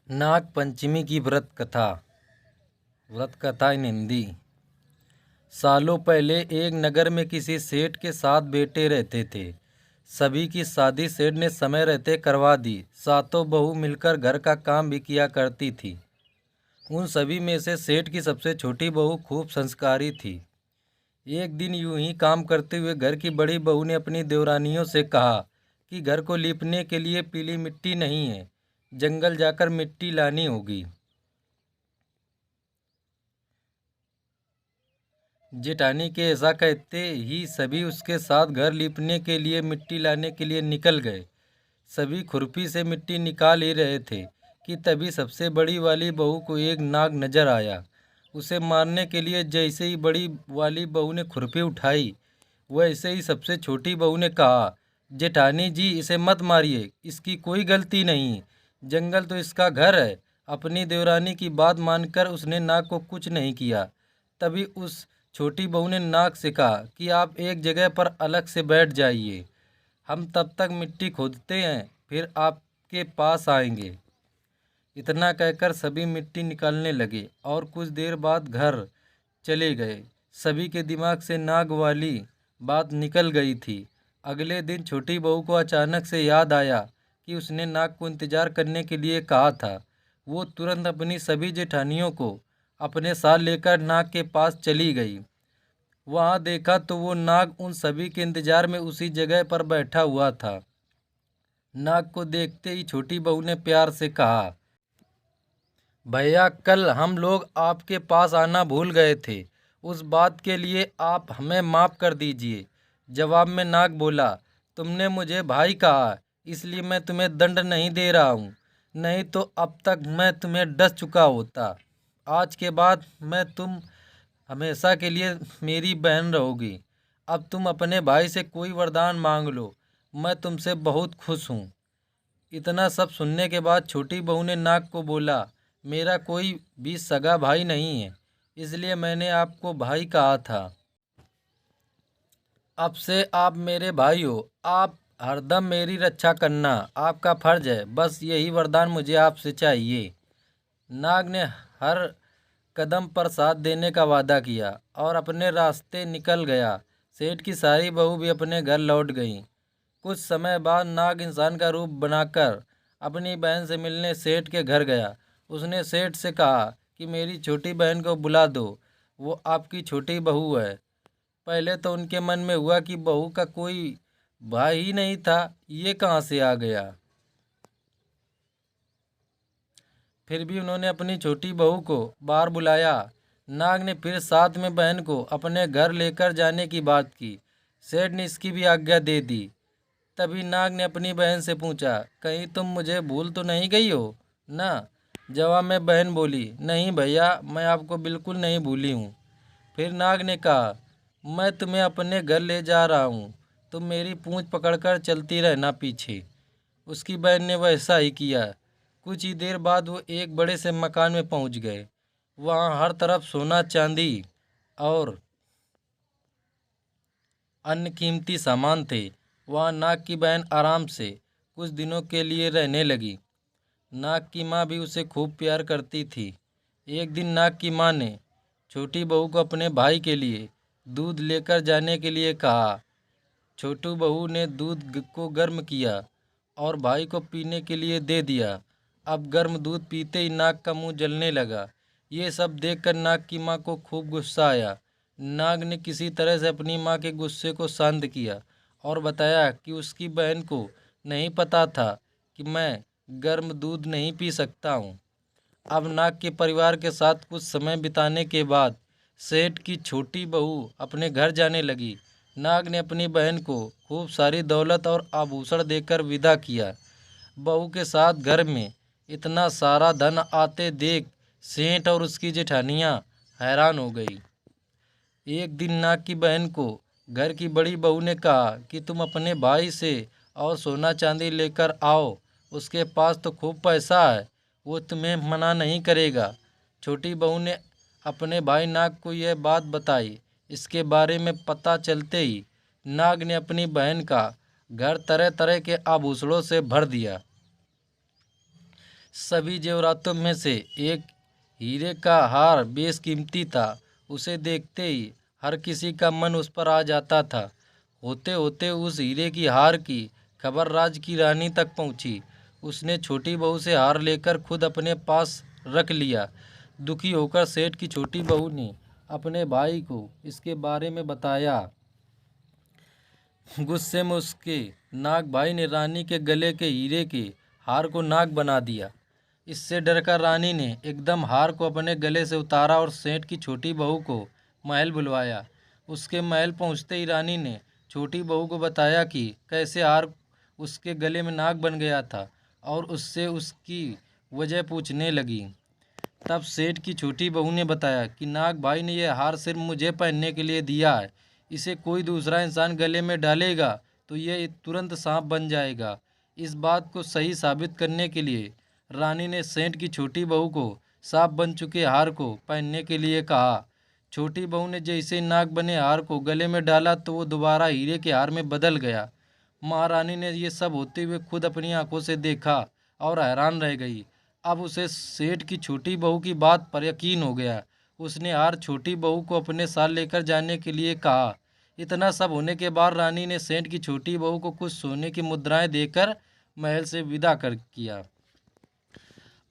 नाग पंचमी की व्रत कथा इन हिंदी। सालों पहले एक नगर में किसी सेठ के 7 बेटे रहते थे। सभी की शादी सेठ ने समय रहते करवा दी। सातों बहू मिलकर घर का काम भी किया करती थी। उन सभी में से सेठ की सबसे छोटी बहू खूब संस्कारी थी। एक दिन यूं ही काम करते हुए घर की बड़ी बहू ने अपनी देवरानियों से कहा कि घर को लीपने के लिए पीली मिट्टी नहीं है, जंगल जाकर मिट्टी लानी होगी। जेठानी के ऐसा कहते ही सभी उसके साथ घर लीपने के लिए मिट्टी लाने के लिए निकल गए। सभी खुरपी से मिट्टी निकाल ही रहे थे कि तभी सबसे बड़ी वाली बहू को एक नाग नजर आया। उसे मारने के लिए जैसे ही बड़ी वाली बहू ने खुरपी उठाई, वैसे ही सबसे छोटी बहू ने कहा, जेठानी जी इसे मत मारिए, इसकी कोई गलती नहीं, जंगल तो इसका घर है। अपनी देवरानी की बात मानकर उसने नाग को कुछ नहीं किया। तभी उस छोटी बहू ने नाग से कहा कि आप एक जगह पर अलग से बैठ जाइए, हम तब तक मिट्टी खोदते हैं, फिर आपके पास आएंगे। इतना कहकर सभी मिट्टी निकालने लगे और कुछ देर बाद घर चले गए। सभी के दिमाग से नाग वाली बात निकल गई थी। अगले दिन छोटी बहू को अचानक से याद आया कि उसने नाग को इंतजार करने के लिए कहा था। वो तुरंत अपनी सभी जेठानियों को अपने साथ लेकर नाग के पास चली गई। वहां देखा तो वो नाग उन सभी के इंतजार में उसी जगह पर बैठा हुआ था। नाग को देखते ही छोटी बहू ने प्यार से कहा, भैया कल हम लोग आपके पास आना भूल गए थे, उस बात के लिए आप हमें माफ़ कर दीजिए। जवाब में नाग बोला, तुमने मुझे भाई कहा, इसलिए मैं तुम्हें दंड नहीं दे रहा हूँ, नहीं तो अब तक मैं तुम्हें डस चुका होता। आज के बाद मैं तुम हमेशा के लिए मेरी बहन रहोगी। अब तुम अपने भाई से कोई वरदान मांग लो, मैं तुमसे बहुत खुश हूँ। इतना सब सुनने के बाद छोटी बहू ने नाग को बोला, मेरा कोई भी सगा भाई नहीं है, इसलिए मैंने आपको भाई कहा था। अब से आप मेरे भाई हो, आप हरदम मेरी रक्षा करना आपका फर्ज है, बस यही वरदान मुझे आपसे चाहिए। नाग ने हर कदम पर साथ देने का वादा किया और अपने रास्ते निकल गया। सेठ की सारी बहू भी अपने घर लौट गईं। कुछ समय बाद नाग इंसान का रूप बनाकर अपनी बहन से मिलने सेठ के घर गया। उसने सेठ से कहा कि मेरी छोटी बहन को बुला दो, वो आपकी छोटी बहू है। पहले तो उनके मन में हुआ कि बहू का कोई भाई ही नहीं था, ये कहाँ से आ गया। फिर भी उन्होंने अपनी छोटी बहू को बाहर बुलाया। नाग ने फिर साथ में बहन को अपने घर लेकर जाने की बात की। सेठ ने इसकी भी आज्ञा दे दी। तभी नाग ने अपनी बहन से पूछा, कहीं तुम मुझे भूल तो नहीं गई हो ना। जवाब में बहन बोली, नहीं भैया, मैं आपको बिल्कुल नहीं भूली हूँ। फिर नाग ने कहा, मैं तुम्हें अपने घर ले जा रहा हूँ, तुम मेरी पूंछ पकड़कर चलती रहना पीछे। उसकी बहन ने वैसा ही किया। कुछ ही देर बाद वो एक बड़े से मकान में पहुंच गए। वहाँ हर तरफ सोना चांदी और अन्य कीमती सामान थे। वहाँ नाग की बहन आराम से कुछ दिनों के लिए रहने लगी। नाग की माँ भी उसे खूब प्यार करती थी। एक दिन नाग की माँ ने छोटी बहू को अपने भाई के लिए दूध लेकर जाने के लिए कहा। छोटू बहू ने दूध को गर्म किया और भाई को पीने के लिए दे दिया। अब गर्म दूध पीते ही नाग का मुंह जलने लगा। ये सब देखकर नाग की माँ को खूब गुस्सा आया। नाग ने किसी तरह से अपनी माँ के गुस्से को शांत किया और बताया कि उसकी बहन को नहीं पता था कि मैं गर्म दूध नहीं पी सकता हूँ। अब नाग के परिवार के साथ कुछ समय बिताने के बाद सेठ की छोटी बहू अपने घर जाने लगी। नाग ने अपनी बहन को खूब सारी दौलत और आभूषण देकर विदा किया। बहू के साथ घर में इतना सारा धन आते देख सेठ और उसकी जेठानियाँ हैरान हो गई। एक दिन नाग की बहन को घर की बड़ी बहू ने कहा कि तुम अपने भाई से और सोना चांदी लेकर आओ, उसके पास तो खूब पैसा है, वो तुम्हें मना नहीं करेगा। छोटी बहू ने अपने भाई नाग को यह बात बताई। इसके बारे में पता चलते ही नाग ने अपनी बहन का घर तरह तरह के आभूषणों से भर दिया। सभी जेवरातों में से एक हीरे का हार बेशकीमती था। उसे देखते ही हर किसी का मन उस पर आ जाता था। होते होते उस हीरे की हार की खबर राज की रानी तक पहुंची। उसने छोटी बहू से हार लेकर खुद अपने पास रख लिया। दुखी होकर सेठ की छोटी बहू ने अपने भाई को इसके बारे में बताया। गुस्से में उसके नाग भाई ने रानी के गले के हीरे के हार को नाग बना दिया। इससे डरकर रानी ने एकदम हार को अपने गले से उतारा और सेठ की छोटी बहू को महल बुलवाया। उसके महल पहुंचते ही रानी ने छोटी बहू को बताया कि कैसे हार उसके गले में नाग बन गया था और उससे उसकी वजह पूछने लगी। तब सेठ की छोटी बहू ने बताया कि नाग भाई ने यह हार सिर्फ मुझे पहनने के लिए दिया है। इसे कोई दूसरा इंसान गले में डालेगा तो यह तुरंत सांप बन जाएगा। इस बात को सही साबित करने के लिए रानी ने सेठ की छोटी बहू को सांप बन चुके हार को पहनने के लिए कहा। छोटी बहू ने जैसे नाग बने हार को गले में डाला तो वो दोबारा हीरे के हार में बदल गया। महारानी ने ये सब होते हुए खुद अपनी आंखों से देखा और हैरान रह गई। अब उसे सेठ की छोटी बहू की बात पर यकीन हो गया। उसने हार छोटी बहू को अपने साथ लेकर जाने के लिए कहा। इतना सब होने के बाद रानी ने सेठ की छोटी बहू को कुछ सोने की मुद्राएं देकर महल से विदा कर किया।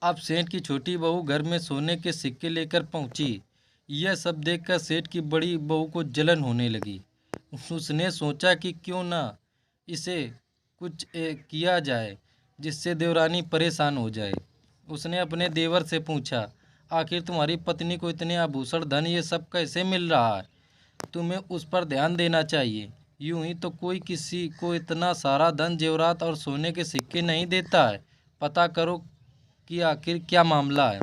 अब सेठ की छोटी बहू घर में सोने के सिक्के लेकर पहुंची। यह सब देखकर सेठ की बड़ी बहू को जलन होने लगी। उसने सोचा कि क्यों ना इसे कुछ किया जाए जिससे देवरानी परेशान हो जाए। उसने अपने देवर से पूछा, आखिर तुम्हारी पत्नी को इतने आभूषण धन ये सब कैसे मिल रहा है? तुम्हें उस पर ध्यान देना चाहिए। यूं ही तो कोई किसी को इतना सारा धन जेवरात और सोने के सिक्के नहीं देता है। पता करो कि आखिर क्या मामला है।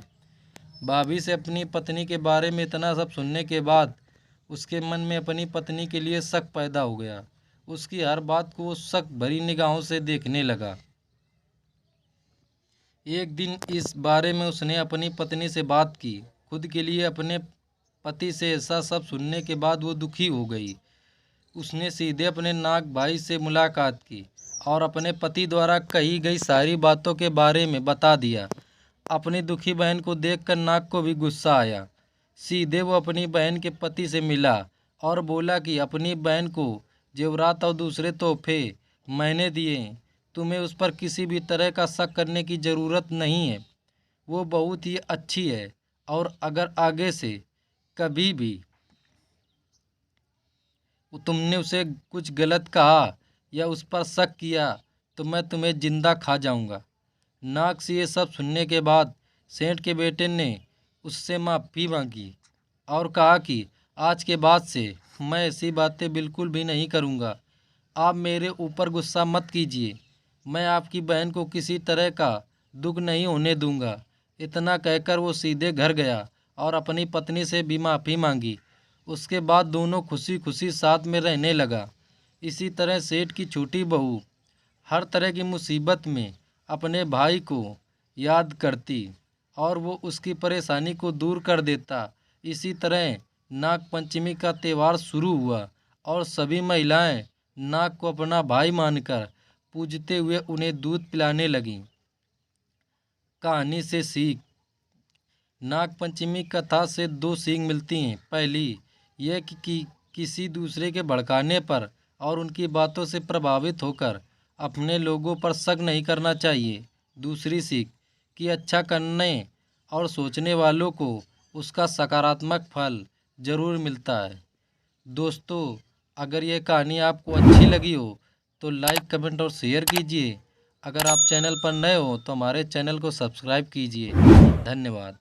भाभी से अपनी पत्नी के बारे में इतना सब सुनने के बाद उसके मन में अपनी पत्नी के लिए शक पैदा हो गया। उसकी हर बात को वो शक भरी निगाहों से देखने लगा। एक दिन इस बारे में उसने अपनी पत्नी से बात की। खुद के लिए अपने पति से ऐसा सब सुनने के बाद वो दुखी हो गई। उसने सीधे अपने नाग भाई से मुलाकात की और अपने पति द्वारा कही गई सारी बातों के बारे में बता दिया। अपनी दुखी बहन को देखकर नाग को भी गुस्सा आया। सीधे वो अपनी बहन के पति से मिला और बोला कि अपनी बहन को जेवरात और दूसरे तोहफे मैंने दिए। तुम्हें उस पर किसी भी तरह का शक करने की ज़रूरत नहीं है। वो बहुत ही अच्छी है और अगर आगे से कभी भी तुमने उसे कुछ गलत कहा या उस पर शक किया तो मैं तुम्हें जिंदा खा जाऊंगा। नाग से ये सब सुनने के बाद सेठ के बेटे ने उससे माफ़ी मांगी और कहा कि आज के बाद से मैं ऐसी बातें बिल्कुल भी नहीं करूंगा। आप मेरे ऊपर गुस्सा मत कीजिए। मैं आपकी बहन को किसी तरह का दुख नहीं होने दूंगा। इतना कहकर वो सीधे घर गया और अपनी पत्नी से भी माफ़ी मांगी। उसके बाद दोनों खुशी खुशी साथ में रहने लगा। इसी तरह सेठ की छोटी बहू हर तरह की मुसीबत में अपने भाई को याद करती और वो उसकी परेशानी को दूर कर देता। इसी तरह नाग पंचमी का त्यौहार शुरू हुआ और सभी महिलाएं नाग को अपना भाई मानकर पूजते हुए उन्हें दूध पिलाने लगीं। कहानी से सीख। नाग पंचमी कथा से दो सीख मिलती हैं। पहली यह कि किसी दूसरे के भड़काने पर और उनकी बातों से प्रभावित होकर अपने लोगों पर शक नहीं करना चाहिए। दूसरी सीख कि अच्छा करने और सोचने वालों को उसका सकारात्मक फल ज़रूर मिलता है। दोस्तों, अगर यह कहानी आपको अच्छी लगी हो तो लाइक, कमेंट और शेयर कीजिए। अगर आप चैनल पर नए हो तो हमारे चैनल को सब्सक्राइब कीजिए। धन्यवाद।